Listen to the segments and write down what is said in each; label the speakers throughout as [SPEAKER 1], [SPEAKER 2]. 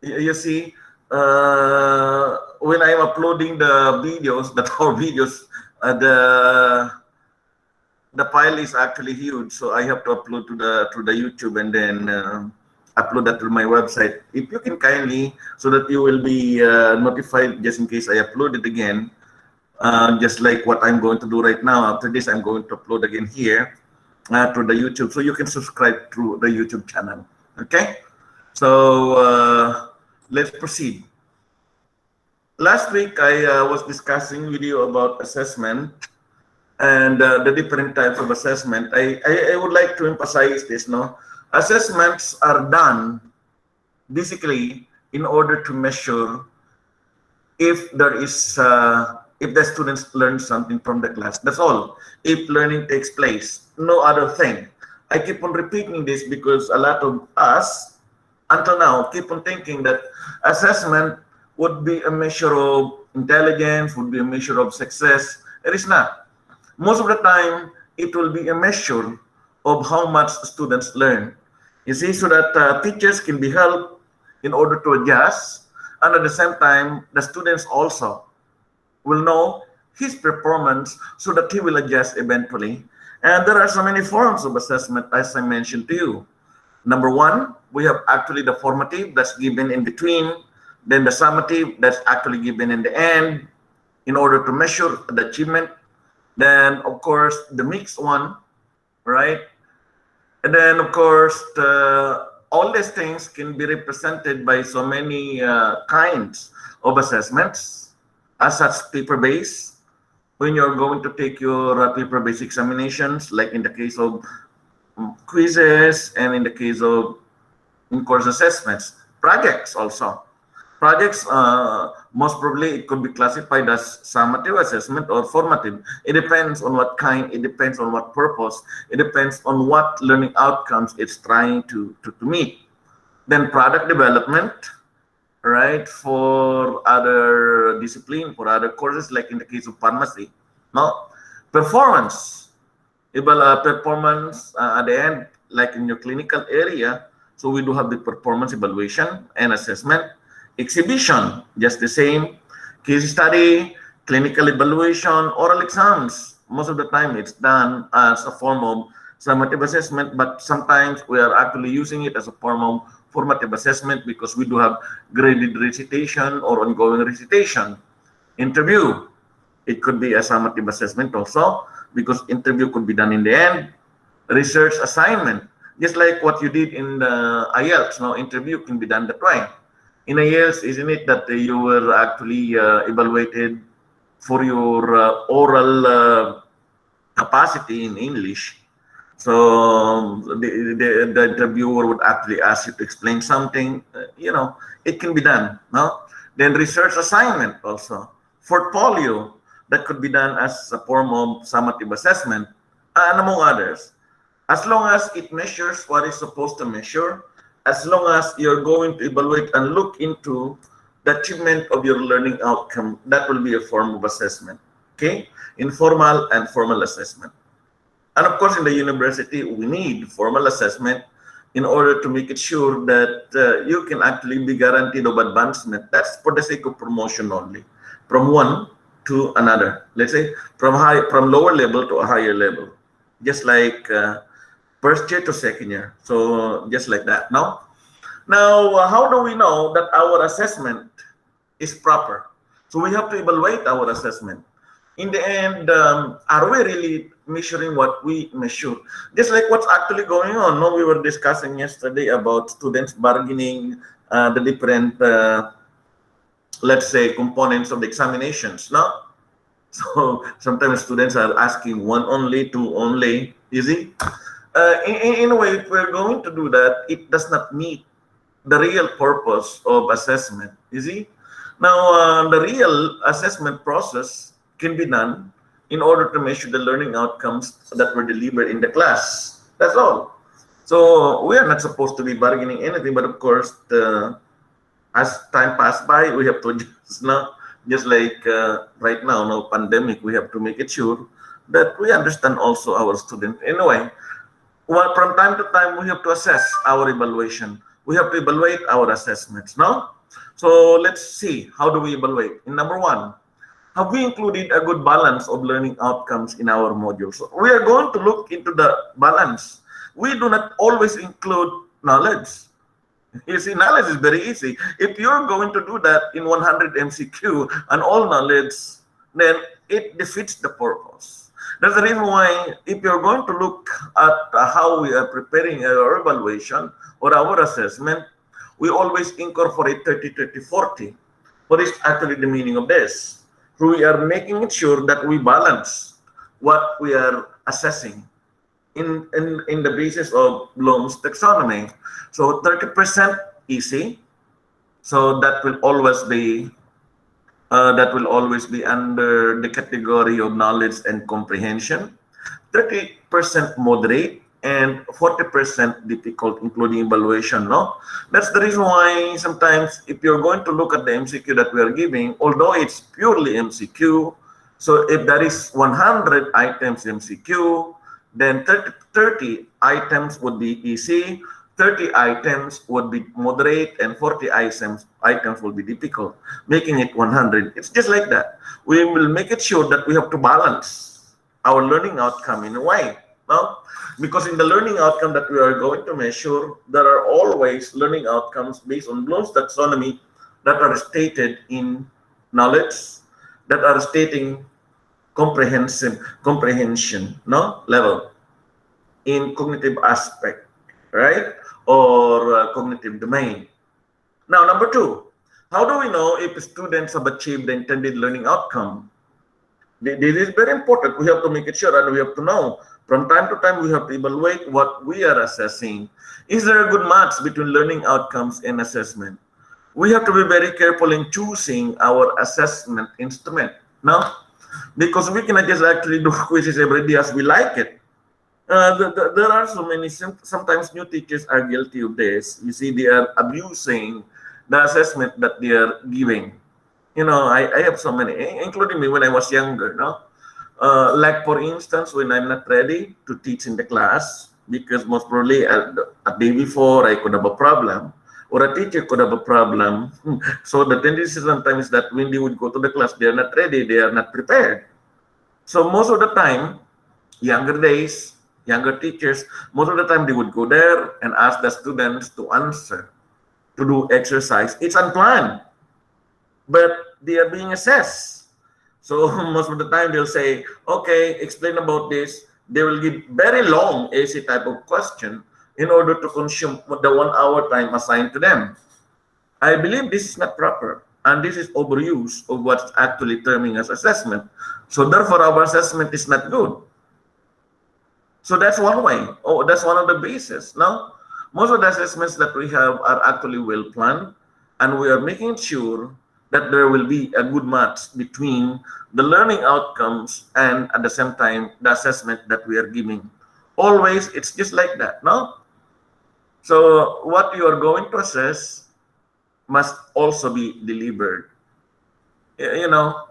[SPEAKER 1] You see, when I'm uploading the videos, the our videos, the file is actually huge, so I have to upload to the YouTube and then upload that to my website. If you can kindly, so that you will be notified just in case I upload it again, just like what I'm going to do right now. After this, I'm going to upload again here to the YouTube, so you can subscribe to the YouTube channel. Okay, so let's proceed. Last week, I was discussing with you about assessment and the different types of assessment. I would like to emphasize this. No, assessments are done basically in order to measure if there is if the students learn something from the class. That's all. If learning takes place, no other thing. I keep on repeating this because a lot of us until now keep on thinking that assessment would be a measure of intelligence, would be a measure of success. It is not. Most of the time, it will be a measure of how much students learn. You see, so that teachers can be helped in order to adjust, and at the same time, the students also will know his performance so that he will adjust eventually. And there are so many forms of assessment, as I mentioned to you. Number one, we have actually the formative that's given in between, then the summative that's actually given in the end in order to measure the achievement. Then, of course, the mixed one, right? And then, of course, all these things can be represented by so many kinds of assessments, as such paper-based. When you're going to take your paper-based examinations, like in the case of quizzes and in the case of in-course assessments, projects also. Projects, most probably it could be classified as summative assessment or formative. It depends on what kind, it depends on what purpose, it depends on what learning outcomes it's trying to meet. Then product development, right, for other discipline, for other courses, like in the case of pharmacy. No, performance, performance at the end, like in your clinical area. So we do have the performance evaluation and assessment. Exhibition, just the same. Case study, clinical evaluation, oral exams. Most of the time it's done as a form of summative assessment, but sometimes we are actually using it as a form of formative assessment because we do have graded recitation or ongoing recitation. Interview, it could be a summative assessment also because interview could be done in the end. Research assignment, just like what you did in the IELTS, no, interview can be done that way. In IELTS, isn't it that you were actually evaluated for your oral capacity in English? So the interviewer would actually ask you to explain something. You know, it can be done. No, then research assignment also, portfolio, that could be done as a form of summative assessment, and among others. As long as it measures what it's supposed to measure, as long as you're going to evaluate and look into the achievement of your learning outcome, that will be a form of assessment. Okay, informal and formal assessment. And of course, in the university, we need formal assessment in order to make it sure that you can actually be guaranteed of advancement. That's for the sake of promotion only, from one to another. Let's say from lower level to a higher level, just like first year to second year. So just like that. Now, how do we know that our assessment is proper? So we have to evaluate our assessment. In the end, are we really measuring what we measure? Just like what's actually going on. No, we were discussing yesterday about students bargaining the different, let's say, components of the examinations. No, so sometimes students are asking one only, two only. You see, in a way, if we're going to do that, it does not meet the real purpose of assessment. You see, now the real assessment process can be done in order to measure the learning outcomes that were delivered in the class. That's all. So we are not supposed to be bargaining anything, but of course, as time passes by, we have to adjust now. Just like right now, no pandemic, we have to make it sure that we understand also our students. Anyway, well, from time to time, we have to assess our evaluation. we have to evaluate our assessments now. So let's see, how do we evaluate? In number one, have we included a good balance of learning outcomes in our modules? So we are going to look into the balance. We do not always include knowledge. You see, knowledge is very easy. If you're going to do that in 100 MCQ and all knowledge, then it defeats the purpose. That's the reason why if you're going to look at how we are preparing our evaluation or our assessment, we always incorporate 30, 30, 40. What is actually the meaning of this? We are making it sure that we balance what we are assessing in the basis of Bloom's taxonomy. So 30% easy. So that will always be under the category of knowledge and comprehension. 30% moderate and 40% difficult, including evaluation. No, that's the reason why sometimes if you're going to look at the MCQ that we are giving, although it's purely MCQ, so if there is 100 items MCQ, then 30 items would be easy, 30 items would be moderate, and 40 items will be difficult, making it 100. It's just like that. We will make it sure that we have to balance our learning outcome in a way. No? Because in the learning outcome that we are going to measure, there are always learning outcomes based on Bloom's taxonomy that are stated in knowledge, that are stating comprehension level, in cognitive aspect, right? Or cognitive domain. Now, number two, how do we know if students have achieved the intended learning outcome? This is very important. We have to make it sure, and we have to know. From time to time, we have to evaluate what we are assessing. Is there a good match between learning outcomes and assessment? We have to be very careful in choosing our assessment instrument, no? Because we cannot just actually do quizzes every day as we like it. There are so many, sometimes new teachers are guilty of this. You see, they are abusing the assessment that they are giving. You know, I have so many, including me when I was younger, no? Like for instance, when I'm not ready to teach in the class, because most probably a day before I could have a problem, or a teacher could have a problem. So the tendency sometimes is that when they would go to the class, they are not ready, they are not prepared. So most of the time, younger teachers, most of the time they would go there and ask the students to answer, to do exercise. It's unplanned, but they are being assessed. So most of the time they'll say, okay, explain about this. They will give very long essay type of question in order to consume the 1 hour time assigned to them. I believe this is not proper, and this is overuse of what's actually terming as assessment. So therefore our assessment is not good. So that's one way. Oh, that's one of the bases. Now, most of the assessments that we have are actually well planned, and we are making sure that there will be a good match between the learning outcomes and at the same time the assessment that we are giving. Always, it's just like that, no? So what you are going to assess must also be delivered. You know,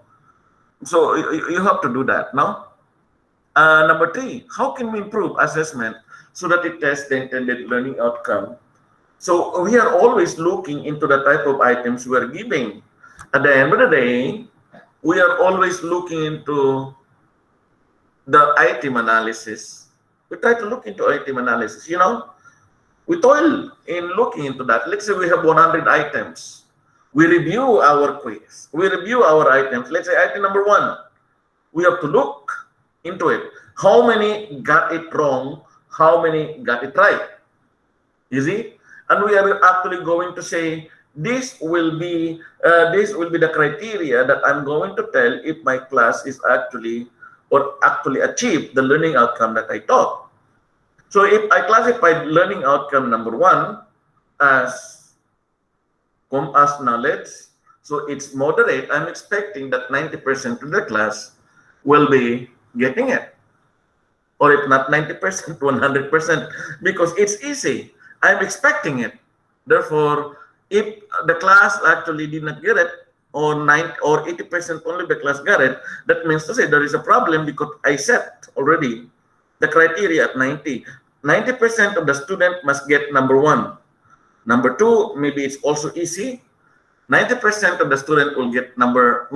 [SPEAKER 1] so you have to do that, no? Number three, how can we improve assessment so that it tests the intended learning outcome? So we are always looking into the type of items we are giving. At the end of the day, we are always looking into the item analysis. We try to look into item analysis, you know. We toil in looking into that. Let's say we have 100 items. We review our quiz. We review our items. Let's say item number 1. We have to look into it. How many got it wrong? How many got it right? You see? And we are actually going to say, this will be the criteria that I'm going to tell if my class is actually achieved the learning outcome that I taught. So if I classified learning outcome number 1 as knowledge, so it's moderate, I'm expecting that 90% of the class will be getting it. Or if not 90%, 100%, because it's easy. I'm expecting it. Therefore, if the class actually did not get it, or 80% only the class got it, that means to say there is a problem because I set already the criteria at 90. 90% of the student must get number 1. Number two, maybe it's also easy. 90% of the student will get number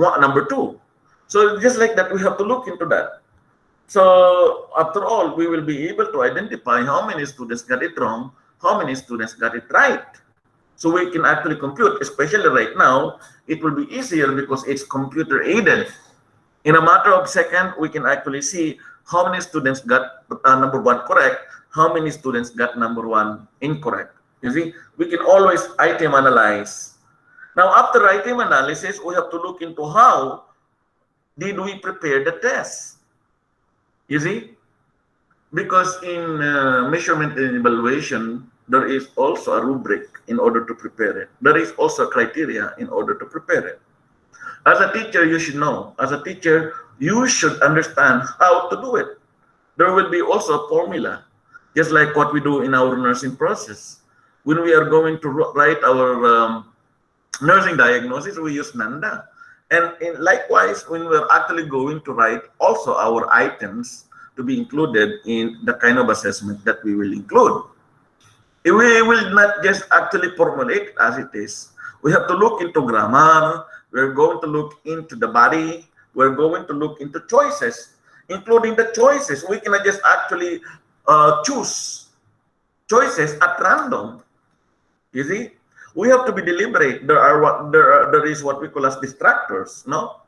[SPEAKER 1] two. So just like that, we have to look into that. So after all, we will be able to identify how many students got it wrong, how many students got it right. So we can actually compute, especially right now, it will be easier because it's computer aided. In a matter of seconds, we can actually see how many students got number one correct, how many students got number one incorrect. You see, we can always item analyze. Now, after item analysis, we have to look into how did we prepare the test. You see, because in measurement and evaluation, there is also a rubric in order to prepare it. There is also a criteria in order to prepare it. As a teacher, you should know. As a teacher, you should understand how to do it. There will be also a formula, just like what we do in our nursing process. When we are going to write our nursing diagnosis, we use NANDA. And likewise, when we're actually going to write also our items to be included in the kind of assessment that we will include. We will not just actually formulate as it is. We have to look into grammar. We're going to look into the body. We're going to look into choices, including the choices. We cannot just actually choose choices at random. You see, we have to be deliberate. There is what we call as distractors. No.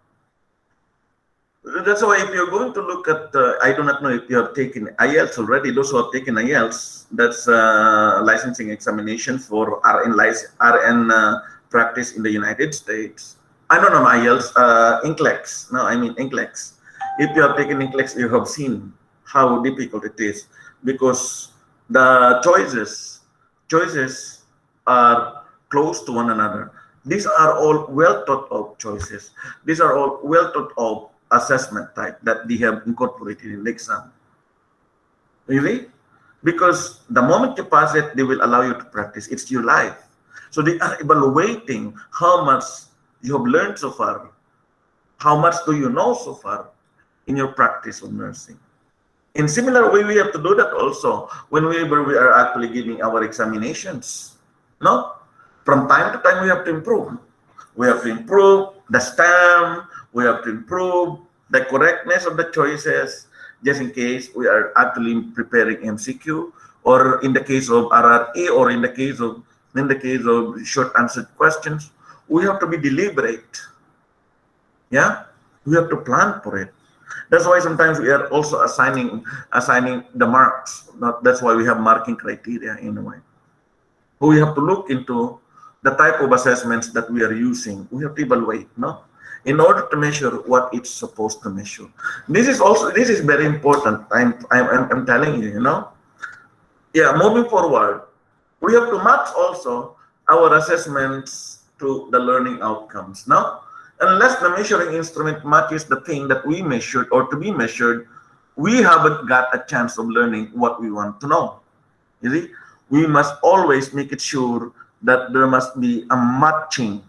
[SPEAKER 1] That's why if you're going to look at, I do not know if you have taken IELTS already. Those who have taken IELTS, that's licensing examination for RN practice in the United States. I don't know IELTS, NCLEX. No, I mean NCLEX. If you have taken NCLEX, you have seen how difficult it is because the choices are close to one another. These are all well thought of choices. These are all well thought of assessment type that they have incorporated in the exam. Really? Because the moment you pass it, they will allow you to practice. It's your life. So they are evaluating how much you have learned so far. How much do you know so far in your practice of nursing? In similar way, we have to do that also whenever we are actually giving our examinations. No? From time to time, we have to improve. We have to improve the STEM. We have to improve the correctness of the choices, just in case we are actually preparing MCQ, or in the case of RRE, or in the case of short answered questions. We have to be deliberate. Yeah, we have to plan for it. That's why sometimes we are also assigning the marks. That's why we have marking criteria in a way. We have to look into the type of assessments that we are using. We have to evaluate, no? In order to measure what it's supposed to measure. This is very important. I'm telling you, you know. Yeah, moving forward, we have to match also our assessments to the learning outcomes. Now, unless the measuring instrument matches the thing that we measured or to be measured, we haven't got a chance of learning what we want to know. You see, we must always make it sure that there must be a matching.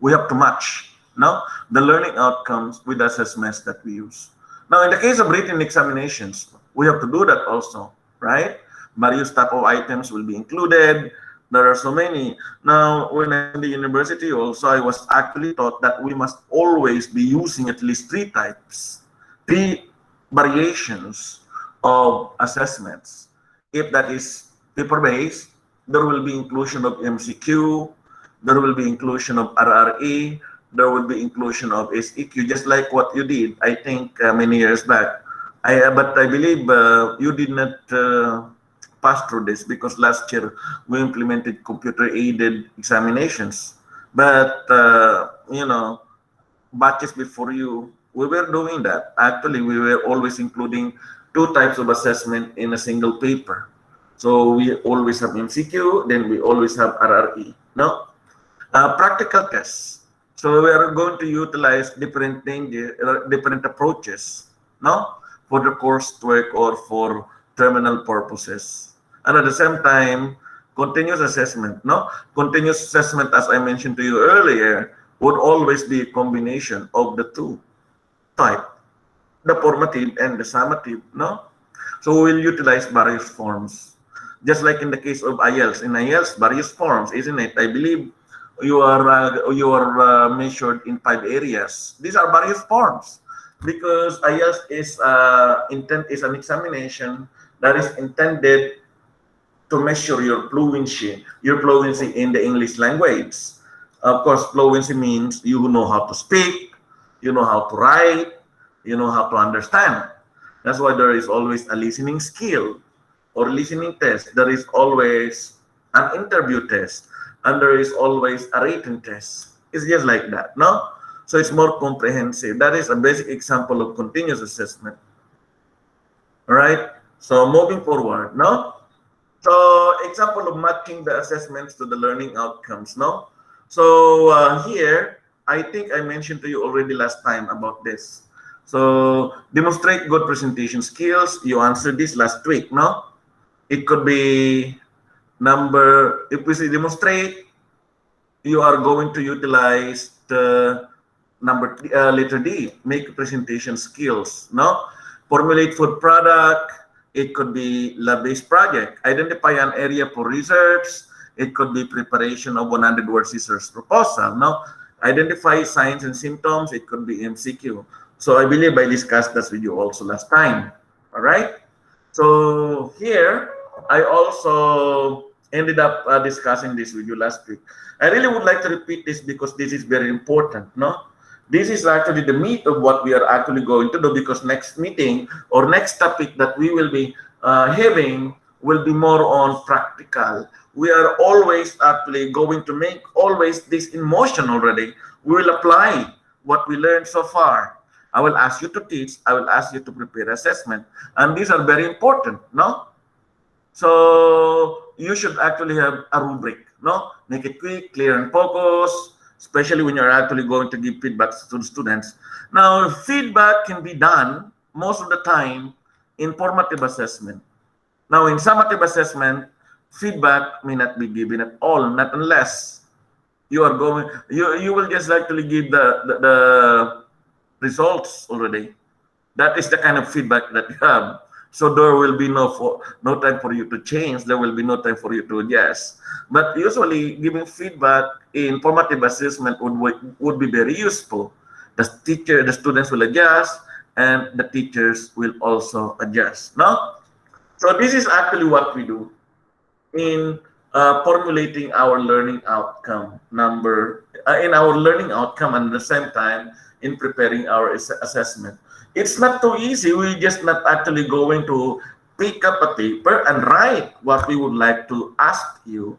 [SPEAKER 1] We have to match now the learning outcomes with the assessments that we use. Now, in the case of written examinations, we have to do that also, right? Various type of items will be included. There are so many. Now, when I'm in the university also, I was actually taught that we must always be using at least three variations of assessments. If that is paper-based, there will be inclusion of MCQ, there will be inclusion of RRE, there will be inclusion of SEQ, just like what you did, I think, many years back. But I believe you did not pass through this because last year we implemented computer-aided examinations. But, you know, batches before you, we were doing that. Actually, we were always including two types of assessment in a single paper. So we always have MCQ, then we always have RRE. No? Practical tests. So we are going to utilize different approaches, no, for the coursework or for terminal purposes. And at the same time, continuous assessment, no? Continuous assessment, as I mentioned to you earlier, would always be a combination of the two type, the formative and the summative, no? So we'll utilize various forms. Just like in the case of IELTS. In IELTS, various forms, isn't it? I believe you are measured in 5 areas. These are various forms because IELTS is an examination that is intended to measure your fluency in the English language. Of course, fluency means you know how to speak, you know how to write, you know how to understand. That's why there is always a listening skill or listening test. There is always an interview test, and there is always a written test. It's just like that, no? So it's more comprehensive. That is a basic example of continuous assessment. All right. So moving forward, no? So example of matching the assessments to the learning outcomes, no? So here, I think I mentioned to you already last time about this. So demonstrate good presentation skills. You answered this last week, no? It could be if we say demonstrate, you are going to utilize the letter D, make presentation skills, no? Formulate food product. It could be lab-based project. Identify an area for research. It could be preparation of 100-word research proposal. No, identify signs and symptoms. It could be MCQ. So I believe I discussed this with you also last time. All right. So here I also ended up discussing this with you last week. I really would like to repeat this because this is very important. No. This is actually the meat of what we are actually going to do, because next meeting or next topic that we will be having will be more on practical. We are always actually going to make always this in motion already. We will apply what we learned so far. I will ask you to teach. I will ask you to prepare assessment. And these are very important, no? So you should actually have a rubric, no? Make it quick, clear, and focused, especially when you're actually going to give feedback to the students. Now, feedback can be done most of the time in formative assessment. Now, in summative assessment, feedback may not be given at all, not unless you are going, you will just actually give the results already. That is the kind of feedback that you have. So there will be no time for you to change. There will be no time for you to adjust. But usually, giving feedback in formative assessment would be very useful. The students will adjust, and the teachers will also adjust. No? So this is actually what we do in formulating our learning outcome and at the same time in preparing our assessment. It's not too easy. We're just not actually going to pick up a paper and write what we would like to ask you.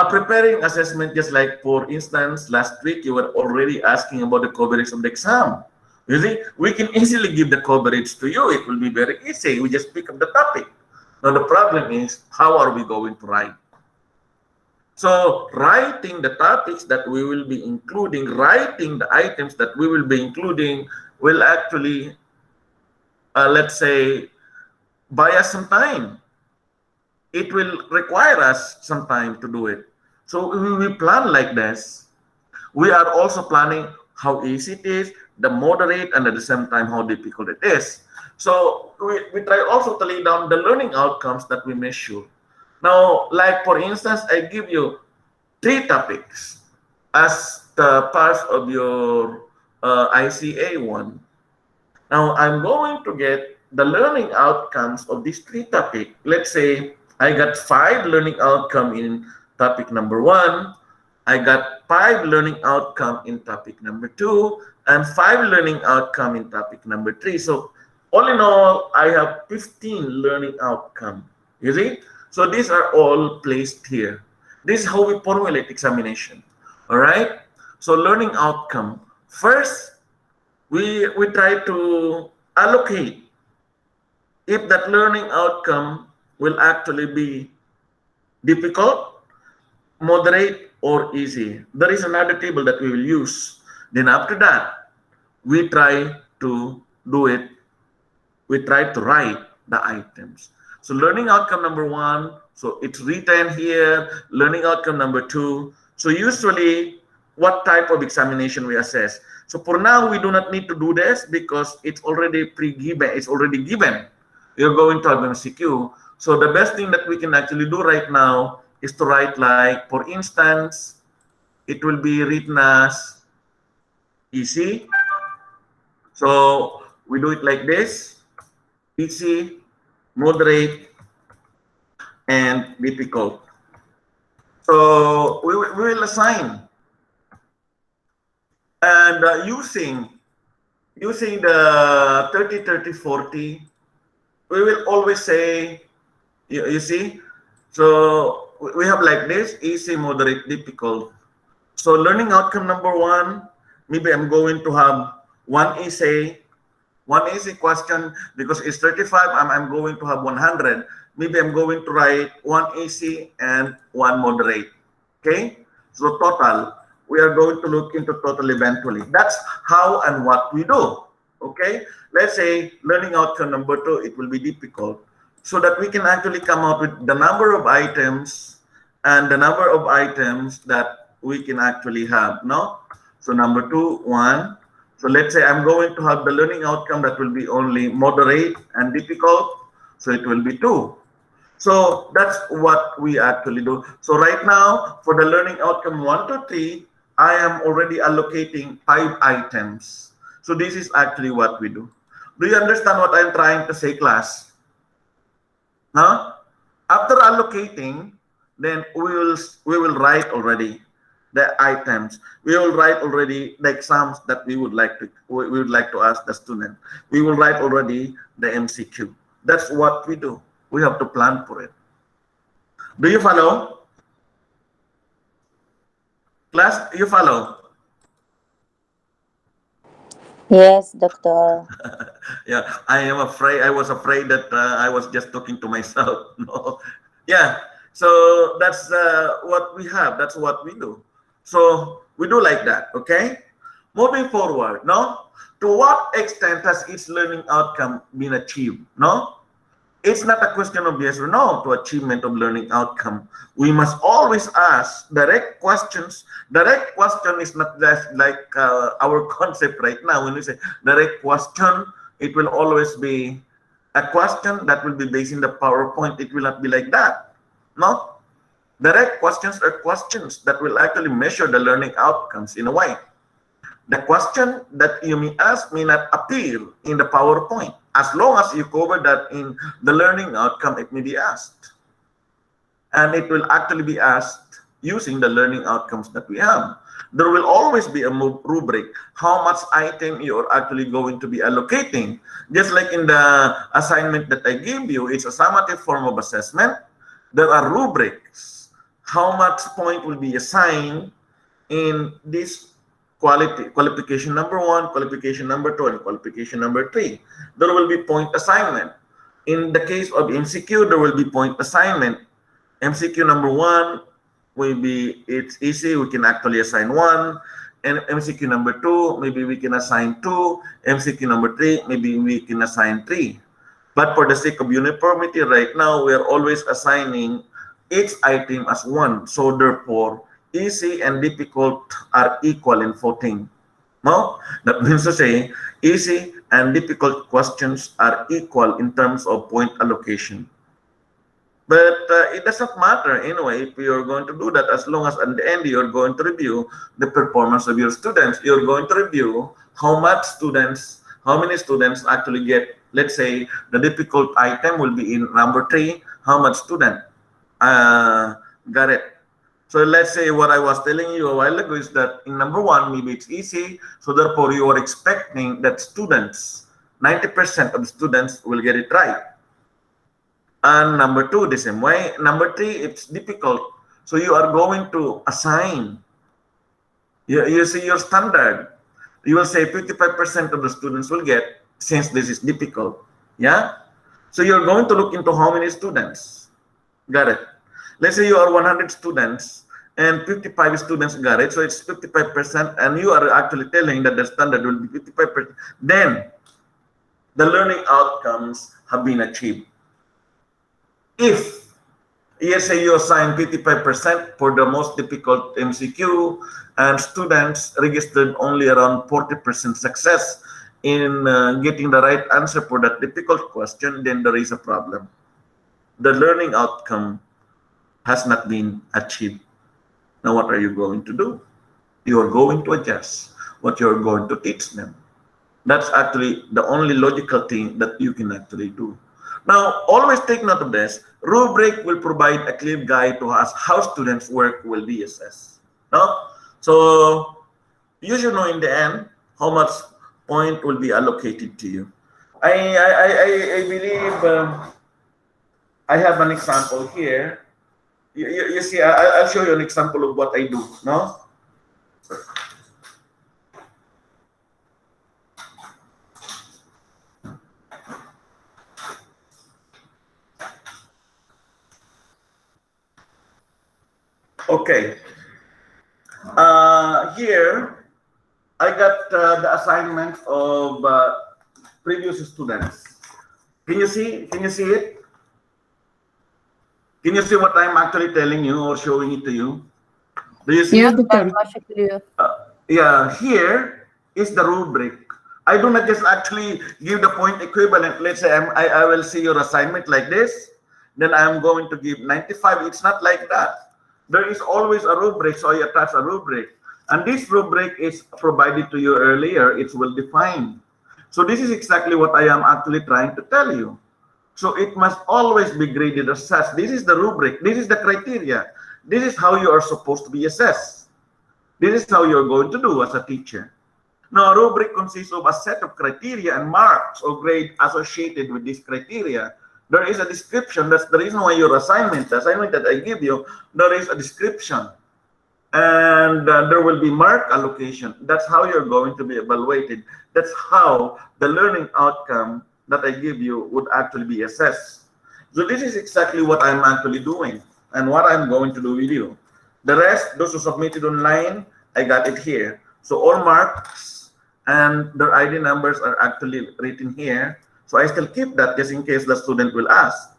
[SPEAKER 1] Preparing assessment, just like, for instance, last week you were already asking about the coverage of the exam. You see, we can easily give the coverage to you. It will be very easy. We just pick up the topic. Now the problem is, how are we going to write? So writing the topics that we will be including, writing the items that we will be including will actually, let's say, buy us some time. It will require us some time to do it. So we plan like this. We are also planning how easy it is, the moderate, and at the same time how difficult it is. So we try also to lay down the learning outcomes that we measure. Now, like for instance, I give you 3 topics as the parts of your ICA one. Now, I'm going to get the learning outcomes of these 3 topics. Let's say I got 5 learning outcome in topic number 1. I got 5 learning outcome in topic number 2, and 5 learning outcome in topic number 3. So all in all, I have 15 learning outcome. You see? So these are all placed here. This is how we formulate examination. All right? So learning outcome. First, we try to allocate if that learning outcome will actually be difficult, moderate, or easy. There is another table that we will use. Then after that, we try to do it. We try to write the items. So learning outcome number 1, so it's written here. Learning outcome number 2. So usually, what type of examination we assess? So for now, we do not need to do this because it's already pre-given. It's already given. You're going to have MCQ. So the best thing that we can actually do right now is to write like, for instance, it will be written as easy. So we do it like this: easy, moderate, and difficult. So we will assign, and using the 30, 30, 40, we will always say, you see, so we have like this: easy, moderate, difficult. So learning outcome number one, maybe I'm going to have one easy question, because it's 35, I'm going to have 100. Maybe I'm going to write one easy and one moderate. Okay, so total, we are going to look into total eventually. That's how and what we do. Okay, let's say learning outcome number two, it will be difficult, so that we can actually come out with the number of items and the number of items that we can actually have. No, so number two, one. So let's say I'm going to have the learning outcome that will be only moderate and difficult, so it will be 2. So that's what we actually do. So right now, for the learning outcome 1 to 3, I am already allocating 5 items. So this is actually what we do. Do you understand what I'm trying to say, class? Huh? After allocating, then we will write already the items. We will write already the exams that we would like to ask the student. We will write already the MCQ. That's what we do. We have to plan for it. Do you follow? Class, you follow?
[SPEAKER 2] Yes, doctor.
[SPEAKER 1] Yeah, I was afraid that I was just talking to myself. No. Yeah, so that's what we have. That's what we do. So we do like that, okay? Moving forward, no? To what extent has its learning outcome been achieved, no? It's not a question of yes or no to achievement of learning outcome. We must always ask direct questions. Direct question is not just like our concept right now. When we say direct question, it will always be a question that will be based in the PowerPoint. It will not be like that, no? Direct questions are questions that will actually measure the learning outcomes in a way. The question that you may ask may not appear in the PowerPoint. As long as you cover that in the learning outcome, it may be asked. And it will actually be asked using the learning outcomes that we have. There will always be a rubric, how much item you are actually going to be allocating. Just like in the assignment that I gave you, it's a summative form of assessment. There are rubrics. How much point will be assigned in this qualification number 1, qualification number 2, and qualification number 3. There will be point assignment. In the case of MCQ, there will be point assignment. MCQ number 1 will be, it's easy, we can actually assign 1. And MCQ number 2, maybe we can assign 2. MCQ number 3, maybe we can assign 3. But for the sake of uniformity, right now, we are always assigning each item as 1. So therefore, easy and difficult are equal in voting. No? That means to say, easy and difficult questions are equal in terms of point allocation. But it doesn't matter anyway if you're going to do that, as long as at the end you're going to review the performance of your students. You're going to review how many students actually get, let's say, the difficult item will be in number 3, how much student got it. So let's say what I was telling you a while ago is that in number 1, maybe it's easy. So therefore, you are expecting that students, 90% of the students will get it right. And number 2, the same way. Number 3, it's difficult. So you are going to assign. You see your standard. You will say 55% of the students will get, since this is difficult. Yeah? So you're going to look into how many students. Got it? Let's say you are 100 students and 55 students got it. So it's 55%, and you are actually telling that the standard will be 55%. Then the learning outcomes have been achieved. If, let's say you assign 55% for the most difficult MCQ and students registered only around 40% success in getting the right answer for that difficult question, then there is a problem. the learning outcome has not been achieved. Now, what are you going to do? You are going to adjust what you're going to teach them. That's actually the only logical thing that you can actually do. Now, always take note of this. Rubric will provide a clear guide to us how students' work will be assessed. No? So, you should know in the end how much point will be allocated to you. I believe I have an example here. You see, I'll show you an example of what I do. No? Okay. Here, I got the assignment of previous students. Can you see? Can you see it? Can you see what I'm actually telling you or showing it to you? Do you see?
[SPEAKER 3] Yes,
[SPEAKER 1] it?
[SPEAKER 3] Dr.
[SPEAKER 1] Yeah, here is the rubric. I do not just actually give the point equivalent. Let's say I will see your assignment like this, then I'm going to give 95. It's not like that. There is always a rubric, so I attach a rubric. And this rubric is provided to you earlier. It's well defined. So this is exactly what I am actually trying to tell you. So it must always be graded as such. This is the rubric. This is the criteria. This is how you are supposed to be assessed. This is how you're going to do as a teacher. Now, a rubric consists of a set of criteria and marks or grade associated with this criteria. There is a description. That's the reason why your assignment, the assignment that I give you, there is a description. And there will be mark allocation. That's how you're going to be evaluated. That's how the learning outcome that I give you would actually be assessed. So this is exactly what I'm actually doing and what I'm going to do with you. The rest, those who submitted online, I got it here. So all marks and their ID numbers are actually written here. So I still keep that just in case the student will ask.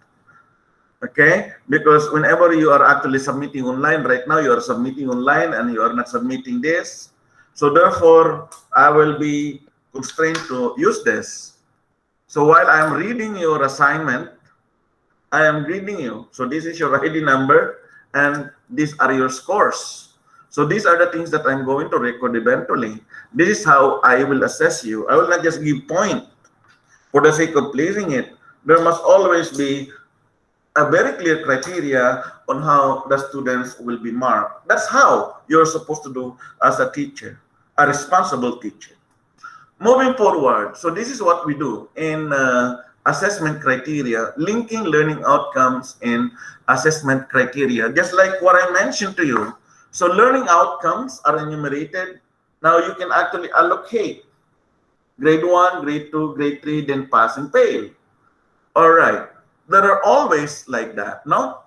[SPEAKER 1] Okay? Because whenever you are actually submitting online, right now you are submitting online and you are not submitting this. So therefore, I will be constrained to use this. So while I'm reading your assignment, I am reading you. So this is your ID number and these are your scores. So these are the things that I'm going to record eventually. This is how I will assess you. I will not just give point for the sake of pleasing it. There must always be a very clear criteria on how the students will be marked. That's how you're supposed to do as a teacher, a responsible teacher. Moving forward, so this is what we do in assessment criteria, linking learning outcomes in assessment criteria, just like what I mentioned to you. So learning outcomes are enumerated. Now you can actually allocate grade 1, grade 2, grade 3, then pass and fail. All right. There are always like that, no?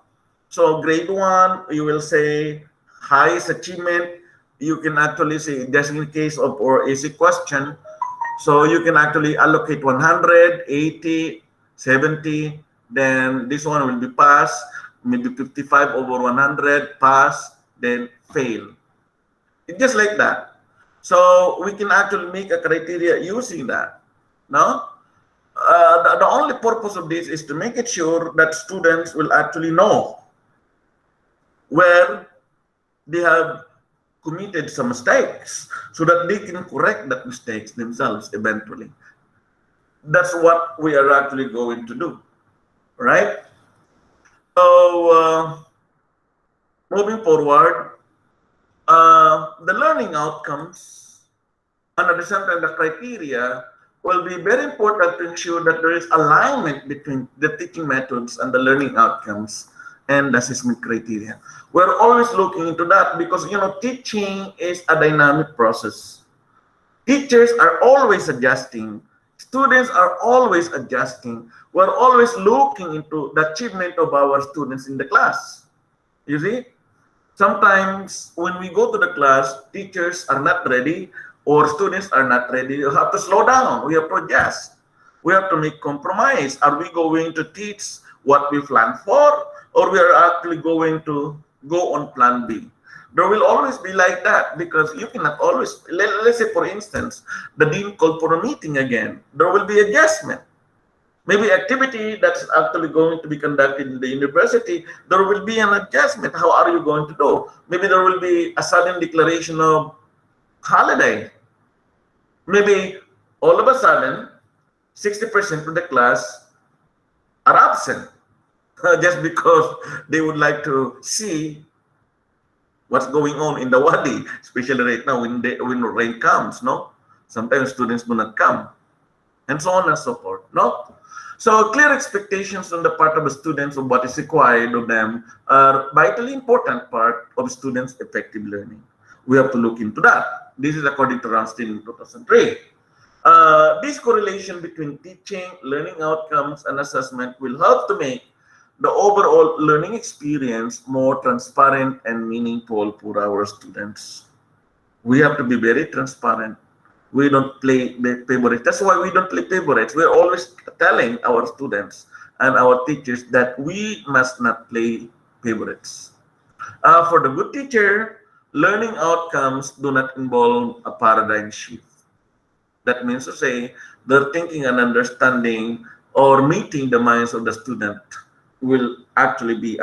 [SPEAKER 1] So grade 1, you will say highest achievement. You can actually say, just in case of or easy question, so you can actually allocate 100, 80, 70, then this one will be pass, maybe 55 over 100, pass, then fail. It's just like that. So we can actually make a criteria using that, no? The only purpose of this is to make it sure that students will actually know where they have committed some mistakes so that they can correct that mistakes themselves eventually. That's what we are actually going to do, right? So moving forward, the learning outcomes and at the same time the criteria will be very important to ensure that there is alignment between the teaching methods and the learning outcomes and the assessment criteria. We're always looking into that because, you know, teaching is a dynamic process. Teachers are always adjusting. Students are always adjusting. We're always looking into the achievement of our students in the class. You see? Sometimes when we go to the class, teachers are not ready or students are not ready. You have to slow down. We have to adjust. We have to make compromise. Are we going to teach what we planned for, or we are actually going to go on plan B? There will always be like that because you cannot always, let's say for instance, the dean called for a meeting again. There will be adjustment. Maybe activity that's actually going to be conducted in the university, there will be an adjustment. How are you going to do? Maybe there will be a sudden declaration of holiday. Maybe all of a sudden, 60% of the class are absent just because they would like to see what's going on in the wadi, especially right now when rain comes, no? Sometimes students do not come, and so on and so forth, no? So clear expectations on the part of the students of what is required of them are vitally important part of students' effective learning. We have to look into that. This is according to Ramstein in 2003. This correlation between teaching, learning outcomes, and assessment will help to make the overall learning experience more transparent and meaningful for our students. We have to be very transparent. We don't play favorites. That's why we don't play favorites. We're always telling our students and our teachers that we must not play favorites. For the good teacher, learning outcomes do not involve a paradigm shift. That means to say, their thinking and understanding or meeting the minds of the student will actually be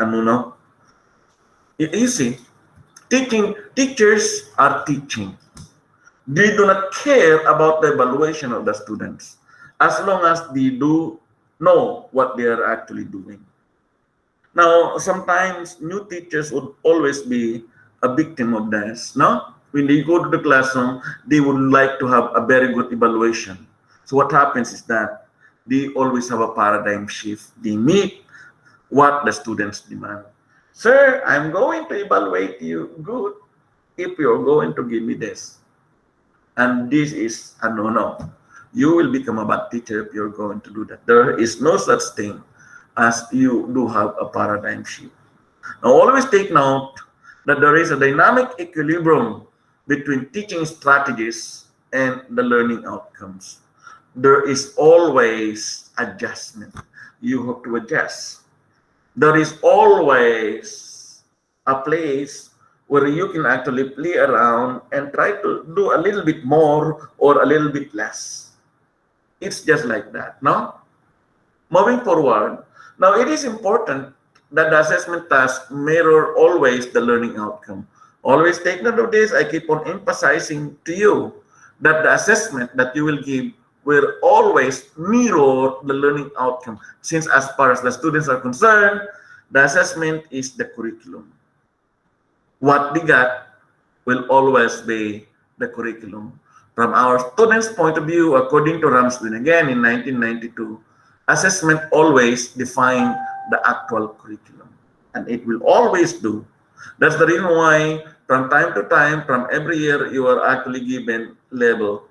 [SPEAKER 1] easy. Teachers are teaching. They do not care about the evaluation of the students as long as they do know what they are actually doing. Now, sometimes new teachers would always be a victim of this, no? When they go to the classroom, they would like to have a very good evaluation. So what happens is that they always have a paradigm shift. They meet what the students demand. Sir, I'm going to evaluate you good if you're going to give me this. And this is a no-no. You will become a bad teacher if you're going to do that. There is no such thing as you do have a paradigm shift. Now, always take note that there is a dynamic equilibrium between teaching strategies and the learning outcomes. There is always adjustment. You have to adjust. There is always a place where you can actually play around and try to do a little bit more or a little bit less. It's just like that, no? Moving forward, now it is important that the assessment task mirror always the learning outcome. Always take note of this. I keep on emphasizing to you that the assessment that you will give will always mirror the learning outcome. Since as far as the students are concerned, the assessment is the curriculum. What they got will always be the curriculum. From our students' point of view, according to Ramstein, again in 1992, assessment always define the actual curriculum, and it will always do. That's the reason why from time to time, from every year, you are actually given level.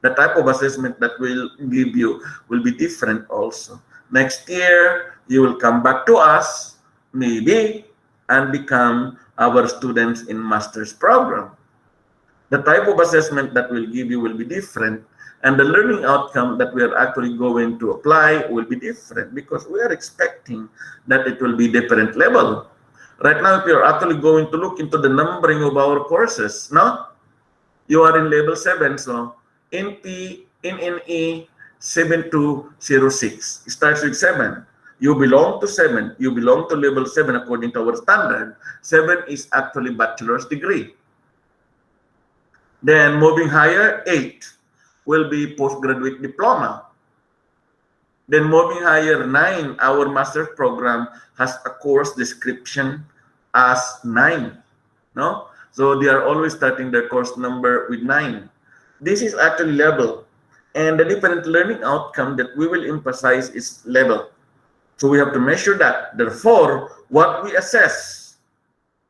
[SPEAKER 1] The type of assessment that will give you will be different also. Next year, you will come back to us, maybe, and become our students in master's program. The type of assessment that will give you will be different, and the learning outcome that we are actually going to apply will be different because we are expecting that it will be different level. Right now, if you're actually going to look into the numbering of our courses, no? You are in level 7, so NNE 7206. It starts with 7. You belong to 7. You belong to level 7 according to our standard. 7 is actually bachelor's degree. Then moving higher, 8 will be postgraduate diploma. Then moving higher, 9, our master's program has a course description as 9. No? So they are always starting their course number with 9. This is actually level. And the different learning outcome that we will emphasize is level. So we have to measure that. Therefore, what we assess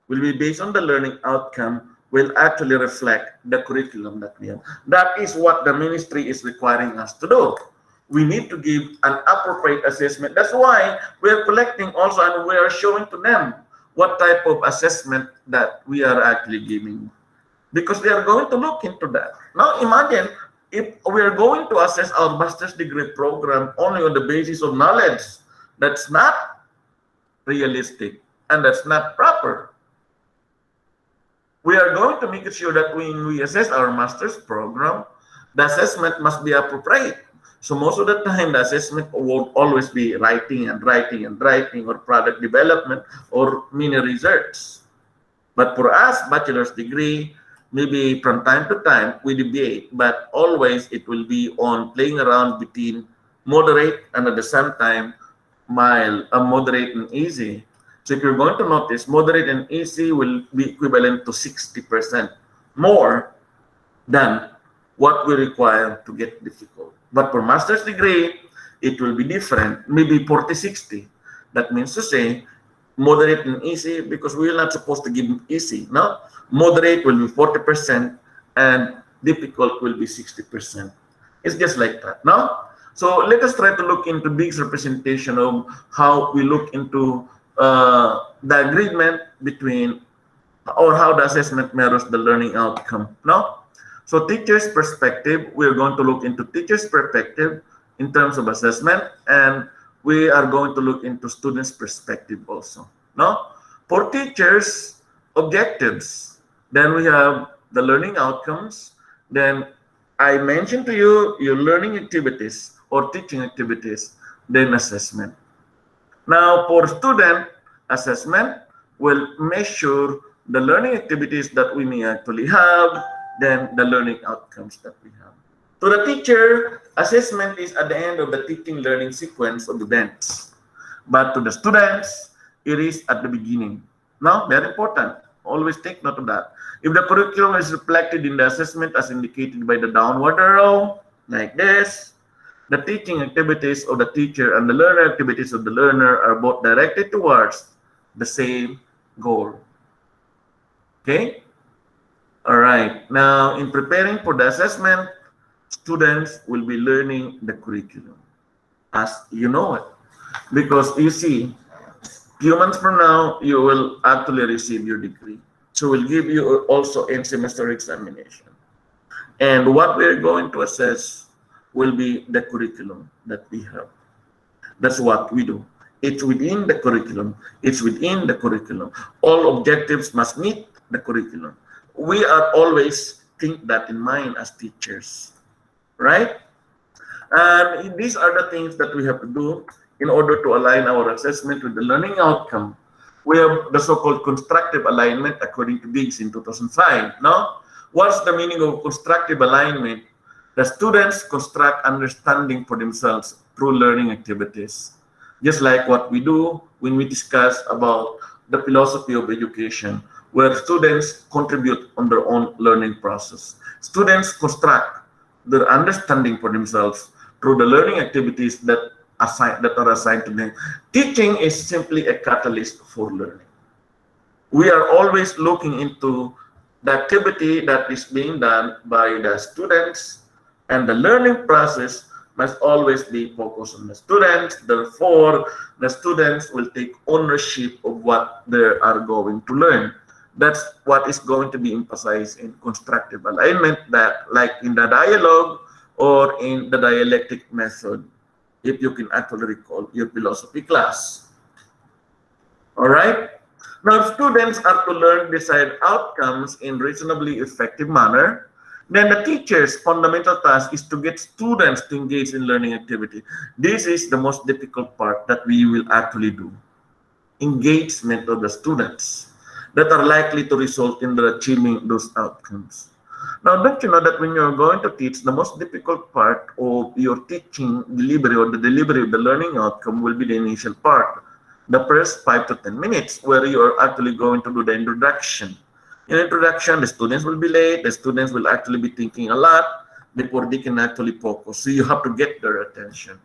[SPEAKER 1] will be based on the learning outcome will actually reflect the curriculum that we have. That is what the ministry is requiring us to do. We need to give an appropriate assessment. That's why we are collecting also and we are showing to them what type of assessment that we are actually giving. Because they are going to look into that. Now imagine if we are going to assess our master's degree program only on the basis of knowledge. That's not realistic and that's not proper. We are going to make sure that when we assess our master's program, the assessment must be appropriate. So most of the time, the assessment won't always be writing and writing and writing, or product development, or mini research. But for us, bachelor's degree, maybe from time to time we deviate, but always it will be on playing around between moderate and at the same time mild, moderate and easy. So if you're going to notice, moderate and easy will be equivalent to 60% more than what we require to get difficult. But for master's degree, it will be different, maybe 40-60. That means to say, moderate and easy, because we're not supposed to give easy, no? Moderate will be 40% and difficult will be 60%. It's just like that, no? So let us try to look into this representation of how we look into the agreement between, or how the assessment mirrors the learning outcome, no? So teacher's perspective, we're going to look into teacher's perspective in terms of assessment, and we are going to look into students' perspective also, no? For teachers, objectives, then we have the learning outcomes, then I mentioned to you your learning activities or teaching activities, then assessment. Now for student, assessment will measure the learning activities that we may actually have, then the learning outcomes that we have. To the teacher, assessment is at the end of the teaching learning sequence of events. But to the students, it is at the beginning. Now, very important. Always take note of that. If the curriculum is reflected in the assessment as indicated by the downward arrow, like this, the teaching activities of the teacher and the learner activities of the learner are both directed towards the same goal. Okay? All right. Now, in preparing for the assessment, students will be learning the curriculum as you know it. Because you see, few months from now, you will actually receive your degree. So we'll give you also end semester examination. And what we're going to assess will be the curriculum that we have. That's what we do. It's within the curriculum. It's within the curriculum. All objectives must meet the curriculum. We are always think that in mind as teachers, right? And these are the things that we have to do in order to align our assessment with the learning outcome. We have the so-called constructive alignment according to Biggs in 2005. Now, what's the meaning of constructive alignment? The students construct understanding for themselves through learning activities. Just like what we do when we discuss about the philosophy of education, where students contribute on their own learning process. Students construct their understanding for themselves through the learning activities that are assigned to them. Teaching is simply a catalyst for learning. We are always looking into the activity that is being done by the students, and the learning process must always be focused on the students. Therefore, the students will take ownership of what they are going to learn. That's what is going to be emphasized in constructive alignment, that like in the dialogue or in the dialectic method, if you can actually recall your philosophy class. All right? Now, students are to learn desired outcomes in reasonably effective manner. Then the teacher's fundamental task is to get students to engage in learning activity. This is the most difficult part that we will actually do. Engagement of the students that are likely to result in the achieving those outcomes. Now, don't you know that when you're going to teach, the most difficult part of your teaching delivery or the delivery of the learning outcome will be the initial part, the first 5 to 10 minutes, where you are actually going to do the introduction. In introduction, the students will be late, the students will actually be thinking a lot before they can actually focus. So you have to get their attention.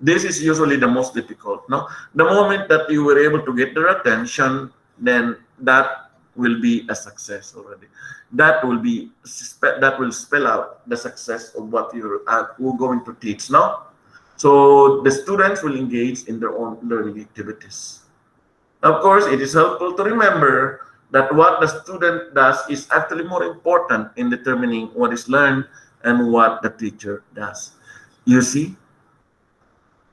[SPEAKER 1] This is usually the most difficult. No? The moment that you were able to get their attention, then that will be a success already. That will spell out the success of what you're going to teach now. So the students will engage in their own learning activities. Of course, it is helpful to remember that what the student does is actually more important in determining what is learned and what the teacher does. You see,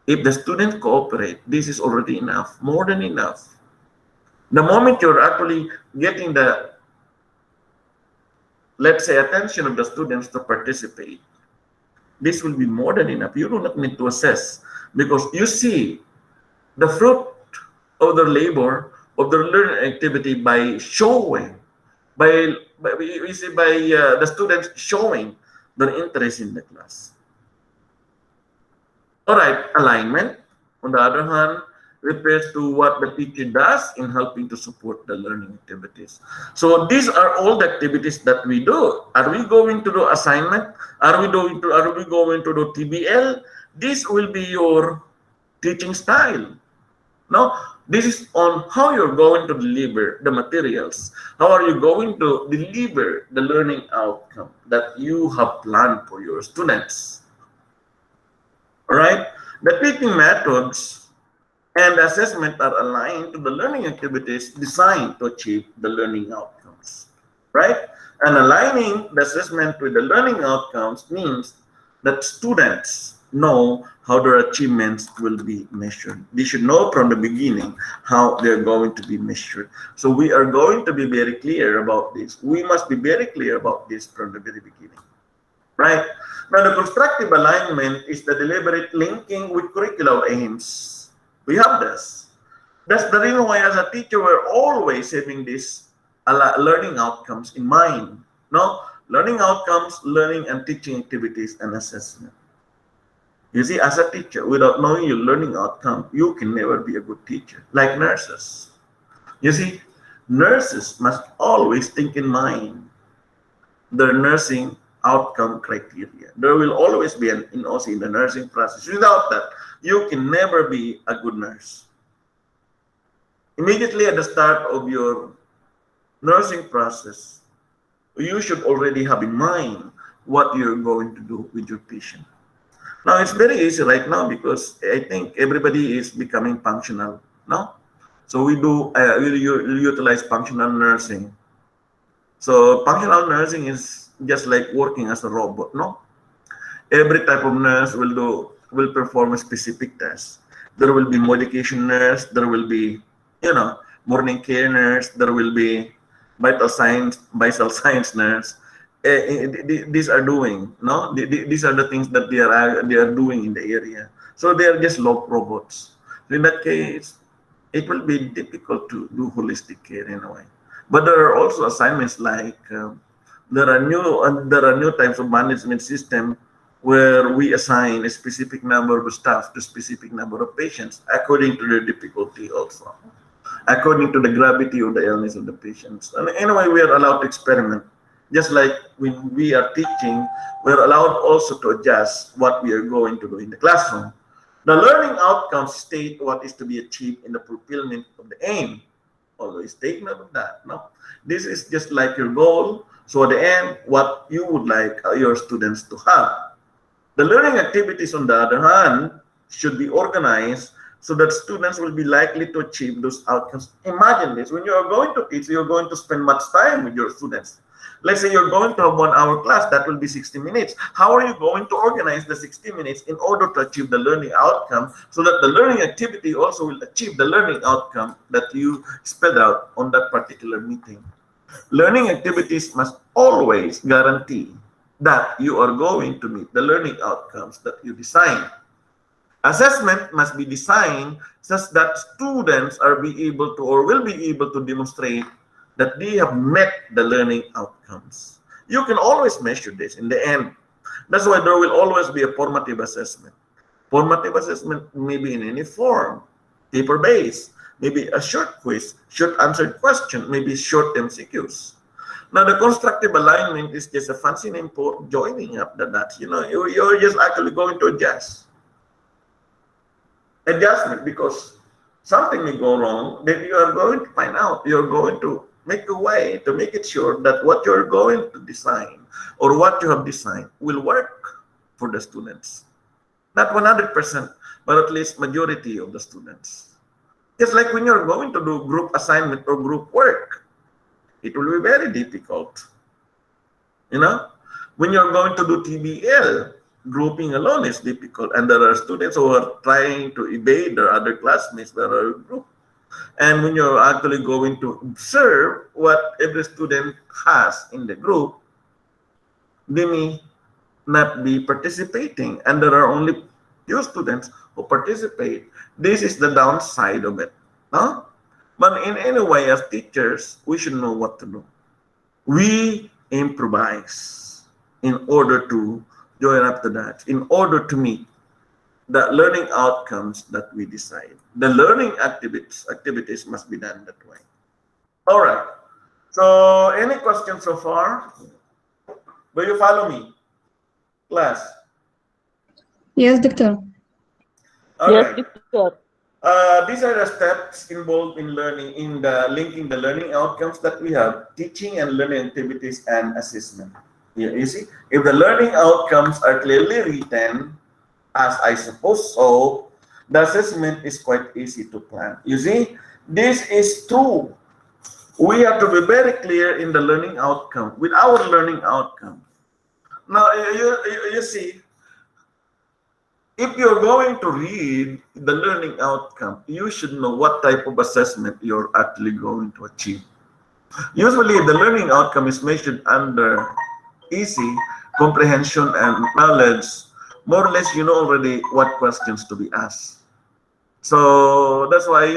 [SPEAKER 1] if the students cooperate, this is already enough, more than enough. The moment you're actually getting the, let's say, attention of the students to participate, this will be more than enough. You do not need to assess because you see the fruit of their labor, of their learning activity by showing, we see by the students showing their interest in the class. All right, alignment, on the other hand, refers to what the teacher does in helping to support the learning activities. So these are all the activities that we do. Are we going to do assignment? Are we going to do TBL? This will be your teaching style. No, this is on how you're going to deliver the materials. How are you going to deliver the learning outcome that you have planned for your students? All right, the teaching methods and assessment are aligned to the learning activities designed to achieve the learning outcomes, right? And aligning the assessment with the learning outcomes means that students know how their achievements will be measured. They should know from the beginning how they're going to be measured. So we are going to be very clear about this. We must be very clear about this from the very beginning, right? Now, the constructive alignment is the deliberate linking with curricular aims. We have this. That's the reason why as a teacher, we're always having this learning outcomes in mind. No? Learning outcomes, learning and teaching activities and assessment. You see, as a teacher, without knowing your learning outcome, you can never be a good teacher. Like nurses. You see, nurses must always think in mind their nursing outcome criteria. There will always be an NOC in the nursing process. Without that, you can never be a good nurse. Immediately at the start of your nursing process, you should already have in mind what you're going to do with your patient. Now, it's very easy right now because I think everybody is becoming functional, no? So we utilize functional nursing. So functional nursing is just like working as a robot, no? Every type of nurse will perform a specific test. There will be medication nurse, there will be, morning care nurse, there will be vital science nurse. These are doing, no? These are the things that they are doing in the area. So they are just robots. So in that case, it will be difficult to do holistic care in a way. But there are also assignments like there are new types of management system where we assign a specific number of staff to specific number of patients according to their difficulty also, according to the gravity of the illness of the patients. And anyway, we are allowed to experiment. Just like when we are teaching, we're allowed also to adjust what we are going to do in the classroom. The learning outcomes state what is to be achieved in the fulfillment of the aim. Always take note of that. No, this is just like your goal. So at the end, what you would like your students to have. The learning activities, on the other hand, should be organized so that students will be likely to achieve those outcomes. Imagine this: when you are going to teach, you're going to spend much time with your students. Let's say you're going to have 1 hour class, that will be 60 minutes. How are you going to organize the 60 minutes in order to achieve the learning outcome so that the learning activity also will achieve the learning outcome that you spelled out on that particular meeting? Learning activities must always guarantee that you are going to meet the learning outcomes that you design. Assessment must be designed such that students are be able to or will be able to demonstrate that they have met the learning outcomes. You can always measure this in the end. That's why there will always be a formative assessment. Formative assessment may be in any form, paper-based, maybe a short quiz, short answered question, maybe short MCQs. Now, the constructive alignment is just a fancy name for joining up the dots. You're just actually going to adjust. Adjustment, because something may go wrong, then you are going to find out. You're going to make a way to make it sure that what you're going to design or what you have designed will work for the students. Not 100%, but at least majority of the students. Just like when you're going to do group assignment or group work, it will be very difficult. When you're going to do TBL, grouping alone is difficult, and there are students who are trying to evade their other classmates that are in group. And when you're actually going to observe what every student has in the group, they may not be participating, and there are only few students who participate. This is the downside of it. No? But in any way, as teachers, we should know what to do. We improvise in order to join up to that, in order to meet the learning outcomes that we decide. The learning activities must be done that way. All right. So, any questions so far? Will you follow me, class?
[SPEAKER 3] Yes, doctor.
[SPEAKER 1] All
[SPEAKER 2] Yes,
[SPEAKER 1] right.
[SPEAKER 2] doctor.
[SPEAKER 1] These are the steps involved in learning, in the linking the learning outcomes that we have, teaching and learning activities and assessment. You see, if the learning outcomes are clearly written, as I suppose so, the assessment is quite easy to plan. You see, this is true. We have to be very clear in the learning outcome, with our learning outcome. Now, you see, if you're going to read the learning outcome, you should know what type of assessment you're actually going to achieve. Usually, the learning outcome is measured under easy comprehension and knowledge. More or less, you know already what questions to be asked. So that's why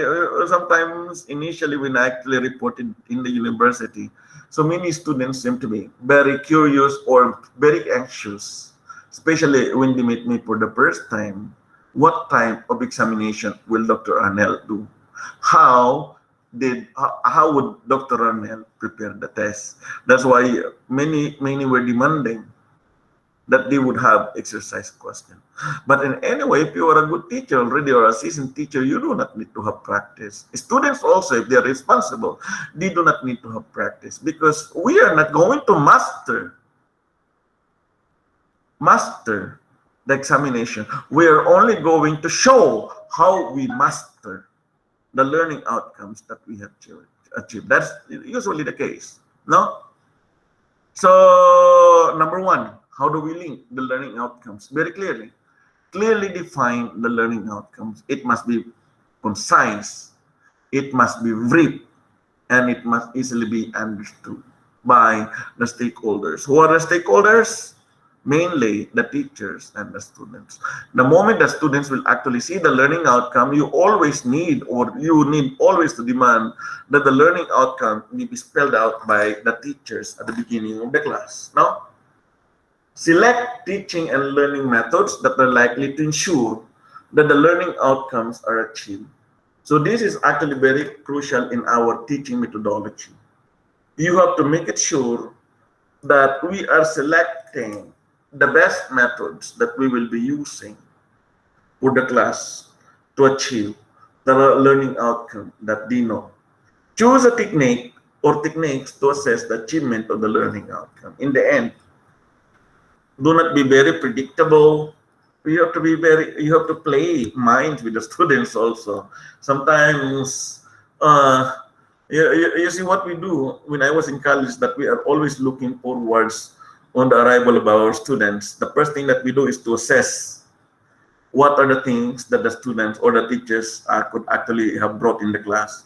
[SPEAKER 1] sometimes initially when I actually reported in the university, so many students seem to be very curious or very anxious, especially when they meet me for the first time. What type of examination will Dr. Arnel do? How would Dr. Arnel prepare the test? That's why many were demanding that they would have exercise question. But in any way, if you are a good teacher already or a seasoned teacher, you do not need to have practice. Students also, if they are responsible, they do not need to have practice because we are not going to master the examination. We are only going to show how we master the learning outcomes that we have achieved. That's usually the case, no? So, number one, how do we link the learning outcomes? Very clearly. Clearly define the learning outcomes. It must be concise, it must be brief, and it must easily be understood by the stakeholders. Who are the stakeholders? Mainly the teachers and the students. The moment the students will actually see the learning outcome, you always need, or you need always to demand that the learning outcome be spelled out by the teachers at the beginning of the class. Now, select teaching and learning methods that are likely to ensure that the learning outcomes are achieved. So this is actually very crucial in our teaching methodology. You have to make it sure that we are selecting the best methods that we will be using for the class to achieve the learning outcome that they know. Choose a technique or techniques to assess the achievement of the learning outcome. In the end, do not be very predictable. You have to play minds with the students also. Sometimes, you see what we do when I was in college, that we are always looking forwards on the arrival of our students. The first thing that we do is to assess what are the things that the students or the teachers could actually have brought in the class,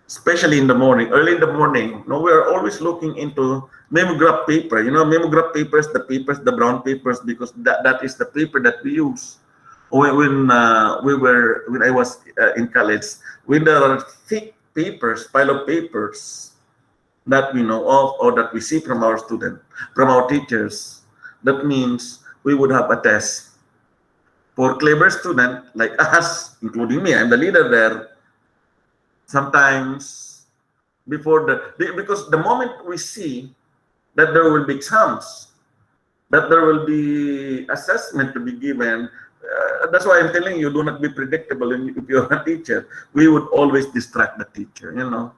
[SPEAKER 1] especially in the morning, early in the morning. No, we are always looking into memograph paper. You know, memograph papers, the brown papers, because that is the paper that we use. When I was in college, when there are thick papers, pile of papers that we know of or that we see from our from our teachers, that means we would have a test. For clever student like us, including me, I'm the leader there. Sometimes because the moment we see that there will be exams, that there will be assessment to be given, that's why I'm telling you, do not be predictable. If you're a teacher, we would always distract the teacher, you know.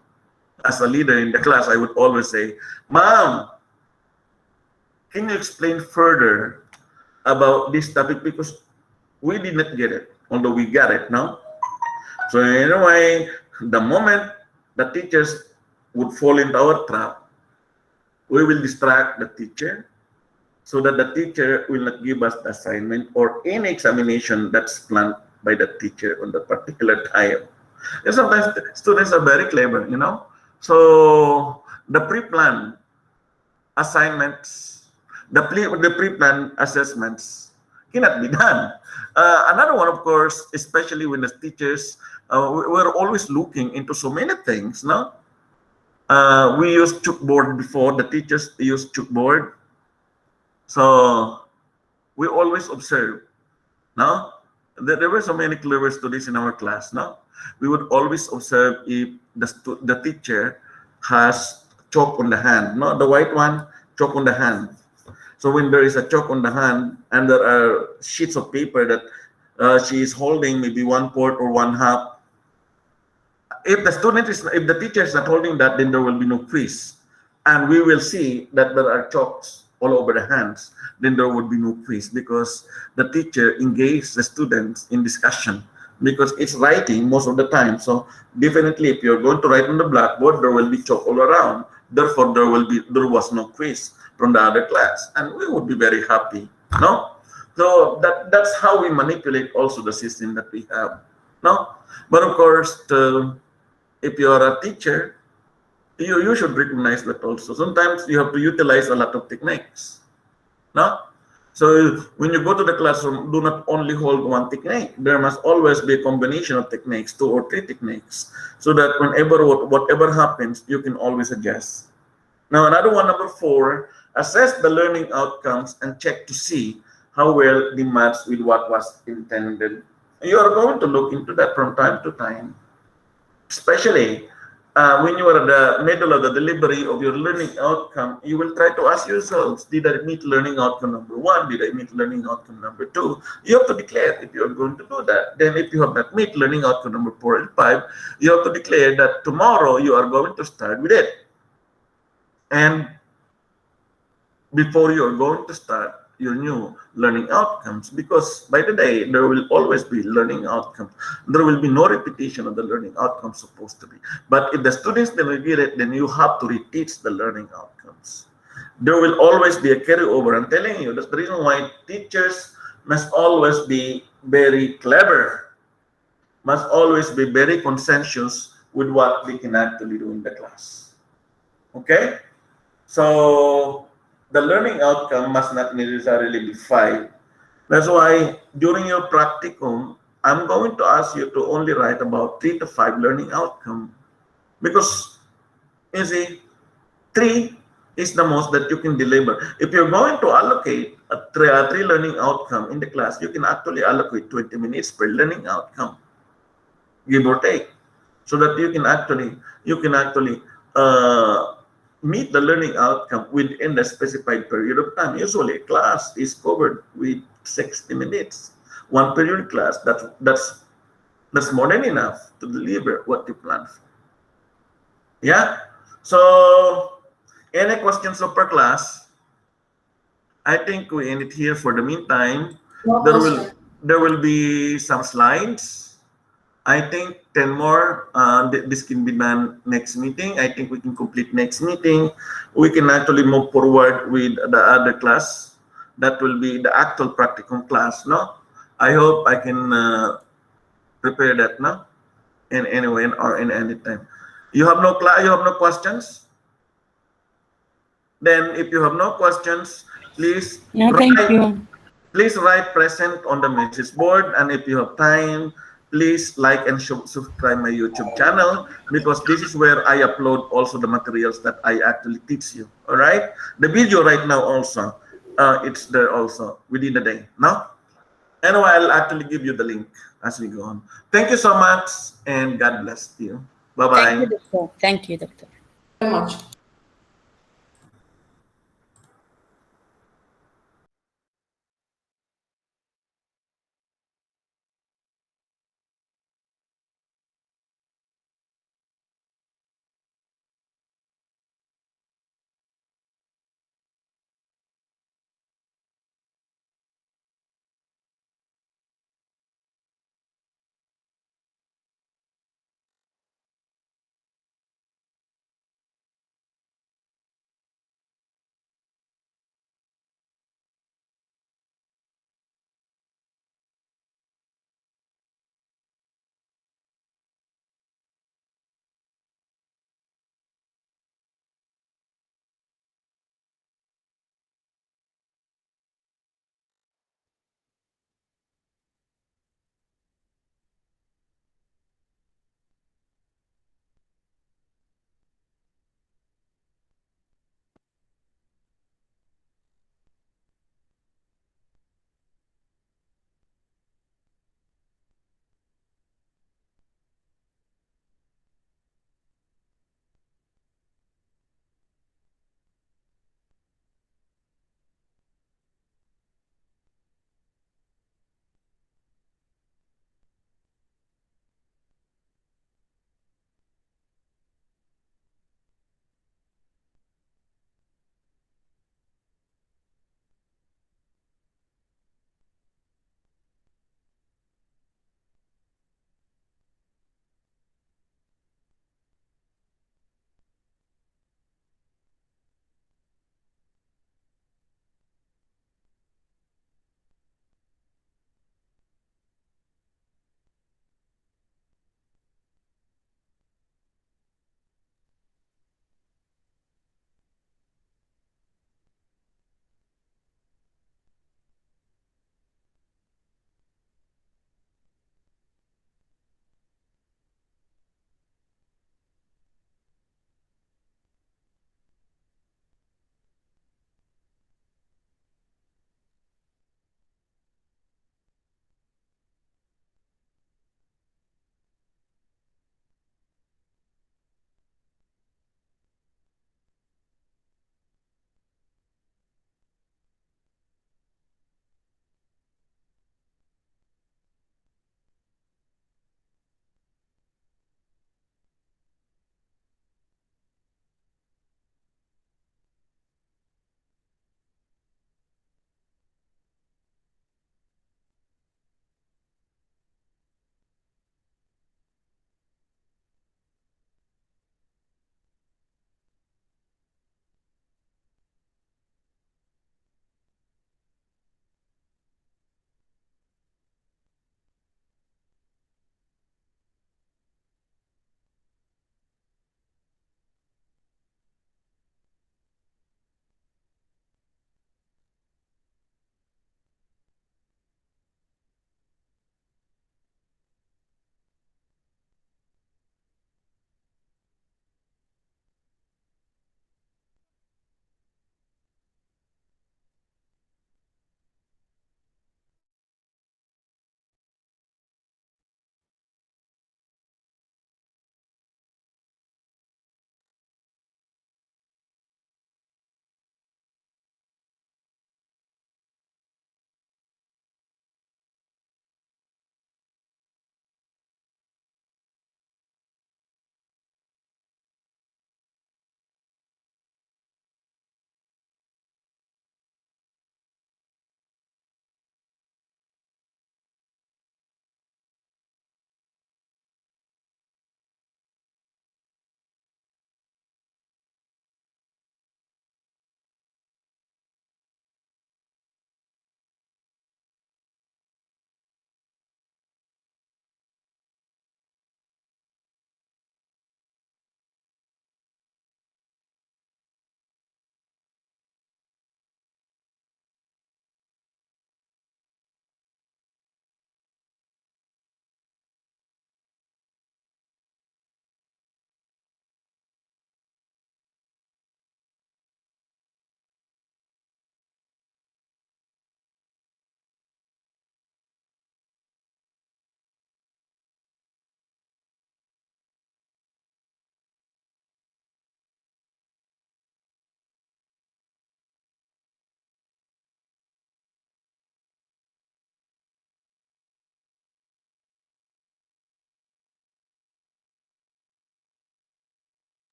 [SPEAKER 1] As a leader in the class, I would always say, Ma'am, can you explain further about this topic? Because we did not get it, although we got it, no? So anyway, the moment the teachers would fall into our trap, we will distract the teacher so that the teacher will not give us the assignment or any examination that's planned by the teacher on the particular time. And sometimes students are very clever, you know. So the pre-planned assignments, the pre-planned assessments cannot be done. Another one, of course, especially when the teachers, we're always looking into so many things, no? We used chalkboard before, the teachers used chalkboard. So we always observe, no? There were so many clever students in our class, no? We would always observe if the teacher has chalk on the hand, no? The white one, chalk on the hand. So when there is a chalk on the hand and there are sheets of paper that she is holding, maybe 1/4 or 1/2, if the teacher is not holding that, then there will be no quiz, and we will see that there are chalks all over the hands. Then there would be no quiz because the teacher engages the students in discussion, because it's writing most of the time. So definitely, if you're going to write on the blackboard, there will be chalk all around. Therefore, there was no quiz from the other class, and we would be very happy, no? So that's how we manipulate also the system that we have, no? But of course, if you are a teacher, you should recognize that also. Sometimes you have to utilize a lot of techniques, no? So when you go to the classroom, do not only hold one technique. There must always be a combination of techniques, 2 or 3 techniques, so that whatever happens, you can always adjust. Now, another one, number 4, assess the learning outcomes and check to see how well they match with what was intended. You are going to look into that from time to time, especially when you are at the middle of the delivery of your learning outcome. You will try to ask yourselves, did I meet learning outcome number 1? Did I meet learning outcome number 2? You have to declare if you are going to do that. Then if you have not met learning outcome number 4 and 5, you have to declare that tomorrow you are going to start with it. And before you are going to start your new learning outcomes, because by the day, there will always be learning outcomes. There will be no repetition of the learning outcomes supposed to be. But if the students never get it, then you have to reteach the learning outcomes. There will always be a carryover. I'm telling you, that's the reason why teachers must always be very clever, must always be very conscientious with what they can actually do in the class. Okay? So the learning outcome must not necessarily be 5. That's why during your practicum, I'm going to ask you to only write about 3 to 5 learning outcome, because you see, 3 is the most that you can deliver. If you're going to allocate a 3 learning outcome in the class, you can actually allocate 20 minutes per learning outcome, give or take, so that you can actually meet the learning outcome within the specified period of time. Usually, a class is covered with 60 minutes. One period class, that's more than enough to deliver what you plan for. Yeah. So, any questions per class? I think we end it here for the meantime. There will be some slides. I think 10 more. This can be done next meeting. I think we can complete next meeting. We can actually move forward with the other class. That will be the actual practicum class, no? I hope I can prepare that, no? In anyway or in any time. You have no questions? Then if you have no questions, please please write present on the message board, and if you have time, please like and subscribe my YouTube channel, because this is where I upload also the materials that I actually teach you. All right, the video right now also, it's there also within the day. No, anyway, I'll actually give you the link as we go on. Thank you so much, and God bless you. Bye bye.
[SPEAKER 2] Thank you, Doctor.
[SPEAKER 4] Very much.